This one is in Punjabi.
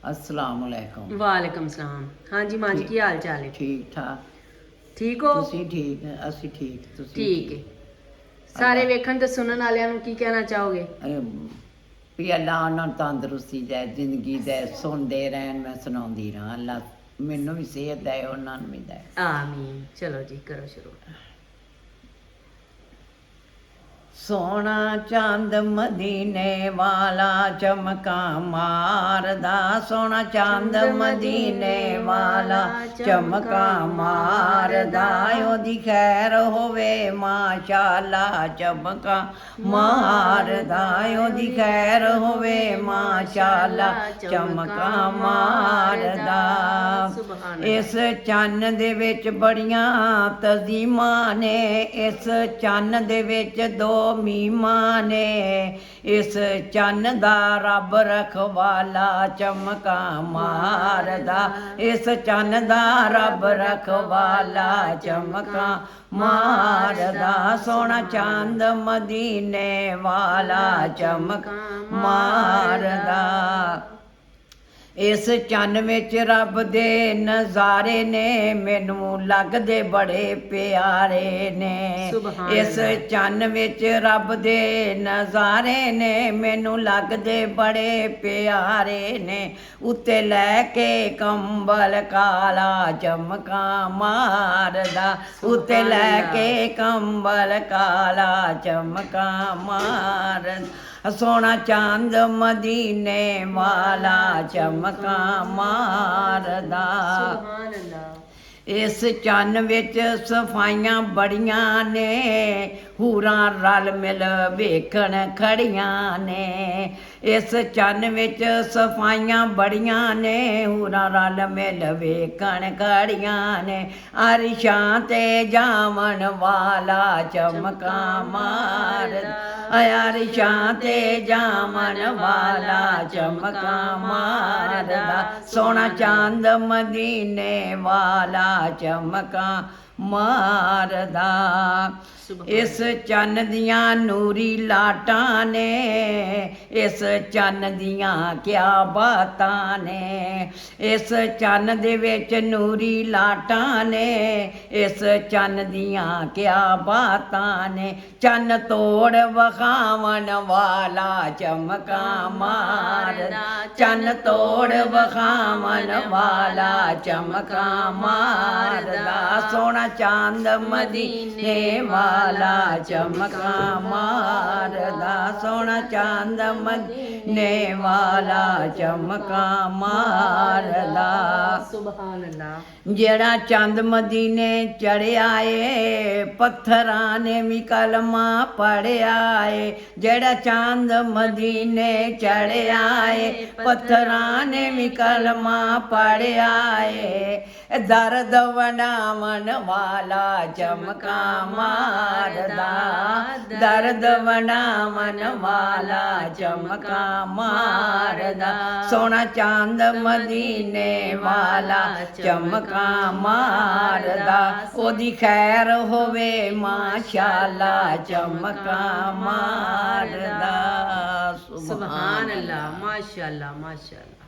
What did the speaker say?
अस्सलाम वालेकुम। वालेकुम सलाम। हाँ जी मां जी, की हाल चाल है? ठीक ठाक। ठीक हो? ਤੁਸੀਂ ਠੀਕ ਹੈ, ਅਸੀਂ ਠੀਕ, ਤੁਸੀਂ ठीक है। सारे ਅੱਲਾ वेखन ते सुनन वालियां नु की कहना चाहोगे? ਵੀ ਅੱਲਾ ਉਹਨਾਂ ਨੂੰ ਤੰਦਰੁਸਤੀ ਦੇ, ਜ਼ਿੰਦਗੀ ਦੇ, ਸੁਣਦੇ ਰਹਿਣ, ਮੈਂ ਸੁਣਾਉਂਦੀ ਰਹਾਂ। ਅੱਲਾ ਮੈਨੂੰ ਵੀ ਸਿਹਤ ਦੇ, ਉਹਨਾਂ ਨੂੰ ਵੀ ਦੇ। आमीन। चलो जी करो शुरू। ਸੋਹਣਾ ਚੰਦ ਮਦੀਨੇ ਵਾਲਾ ਚਮਕਾਂ ਮਾਰਦਾ, ਸੋਹਣਾ ਚੰਦ ਮਦੀਨੇ ਵਾਲਾ ਚਮਕਾਂ ਮਾਰਦਾ, ਉਹਦੀ ਖੈਰ ਹੋਵੇ ਮਾਸ਼ਾਅੱਲਾ ਚਮਕਾਂ ਮਾਰਦਾ, ਉਹਦੀ ਖੈਰ ਹੋਵੇ ਮਾਸ਼ਾਅੱਲਾ ਚਮਕਾਂ ਮਾਰਦਾ। ਇਸ ਚੰਨ ਦੇ ਵਿੱਚ ਬੜੀਆਂ ਤਜ਼ੀਮਾਂ ਨੇ, ਇਸ ਚੰਨ ਦੇ ਵਿੱਚ ਦੋ ਮੀਮਾਂ ਨੇ, ਇਸ ਚੰਨ ਦਾ ਰੱਬ ਰਖਵਾਲਾ ਚਮਕਾਂ ਮਾਰਦਾ, ਇਸ ਚੰਨ ਦਾ ਰੱਬ ਰਖਵਾਲਾ ਚਮਕਾਂ ਮਾਰਦਾ, ਸੋਹਣਾ ਚੰਦ ਮਦੀਨੇ ਵਾਲਾ ਚਮਕਾਂ ਮਾਰਦਾ। ਇਸ ਚੰਨ ਵਿੱਚ ਰੱਬ ਦੇ ਨਜ਼ਾਰੇ ਨੇ, ਮੈਨੂੰ ਲੱਗਦੇ ਬੜੇ ਪਿਆਰੇ ਨੇ। ਇਸ ਚੰਨ ਵਿੱਚ ਰੱਬ ਦੇ ਨਜ਼ਾਰੇ ਨੇ, ਮੈਨੂੰ ਲੱਗਦੇ ਬੜੇ ਪਿਆਰੇ ਨੇ। ਉੱਤੇ ਲੈ ਕੇ ਕੰਬਲ ਕਾਲਾ ਚਮਕਾਂ ਮਾਰਦਾ, ਉੱਤੇ ਲੈ ਕੇ ਕੰਬਲ ਕਾਲਾ ਚਮਕਾਂ ਮਾਰਦਾ, ਸੋਹਣਾ ਚੰਦ ਮਦੀਨੇ ਵਾਲਾ ਚਮਕਾਂ ਮਾਰਦਾ। ਇਸ ਚੰਨ ਵਿੱਚ ਸਫਾਈਆਂ ਬੜੀਆਂ ਨੇ, ਹੂਰਾਂ ਰਲ ਮਿਲ ਵੇਖਣ ਖੜੀਆਂ ਨੇ। ਇਸ ਚੰਨ ਵਿੱਚ ਸਫਾਈਆਂ ਬੜੀਆਂ ਨੇ, ਹੂਰਾਂ ਰਲ ਮਿਲ ਵੇਖਣ ਖੜੀਆਂ ਨੇ। ਅਰਸ਼ਾਂ ਤੇ ਜਾਵਣ ਵਾਲਾ ਚਮਕਾਂ ਮਾਰਦਾ, ਅਰਸ਼ਾਂ ਤੇ ਜਾਵਣ ਵਾਲਾ ਚਮਕਾਂ ਮਾਰਦਾ, ਸੋਹਣਾ ਚੰਦ ਮਦੀਨੇ ਵਾਲਾ ਚਮਕਾਂ ਮਾਰਦਾ। ਇਸ ਚੰਨ ਦੀਆਂ ਨੂਰੀ ਲਾਟਾਂ ਨੇ, ਇਸ ਚੰਨ ਦੀਆਂ ਕਿਆ ਬਾਤਾਂ ਨੇ। ਇਸ ਚੰਨ ਦੇ ਵਿੱਚ ਨੂਰੀ ਲਾਟਾਂ ਨੇ, ਇਸ ਚੰਨ ਦੀਆਂ ਕਿਆ ਬਾਤਾਂ ਨੇ। ਚੰਨ ਤੋੜ ਵਿਖਾਵਣ ਵਾਲਾ ਚਮਕਾਂ ਮਾਰਦਾ, ਚੰਨ ਤੋੜ ਵਿਖਾਵਣ ਵਾਲਾ ਚਮਕਾਂ ਮਾਰਦਾ, ਸੋਹਣਾ ਚੰਦ ਮਦੀਨੇ ਵਾਲਾ ਚਮਕਾਂ ਮਾਰਦਾ, ਸੋਹਣਾ ਚੰਦ ਮਦੀਨੇ ਵਾਲਾ ਚਮਕਾਂ ਮਾਰਦਾ। ਸੁਭਾਨ ਅੱਲਾਹ। ਜਿਹੜਾ ਚੰਦ ਮਦੀਨੇ ਚੜਿਆ ਏ, ਪੱਥਰਾਂ ਨੇ ਵੀ ਕਲਮਾ ਪੜਿਆ ਏ। ਜਿਹੜਾ ਚੰਦ ਮਦੀਨੇ ਚੜਿਆ ਏ, ਪੱਥਰਾਂ ਨੇ ਵੀ ਕਲਮਾ ਪੜਿਆ ਏ। ਦਰਦ ਵੰਡਾਵਣ ਵਾਲਾ ਚਮਕਾਂ ਮਾਰਦਾ, ਦਰਦ ਵੰਡਾਵਣ ਵਾਲਾ ਚਮਕਾਂ ਮਾਰਦਾ, ਸੋਹਣਾ ਚੰਦ ਮਦੀਨੇ ਵਾਲਾ ਚਮਕਾਂ ਮਾਰਦਾ। ਉਹਦੀ ਖੈਰ ਹੋਵੇ ਮਾਸ਼ਾਅੱਲਾ ਚਮਕਾਂ ਮਾਰਦਾ। ਸੁਭਾਨ ਅੱਲਾਹ। ਮਾਸ਼ਾਅੱਲਾ ਮਾਸ਼ਾਅੱਲਾ।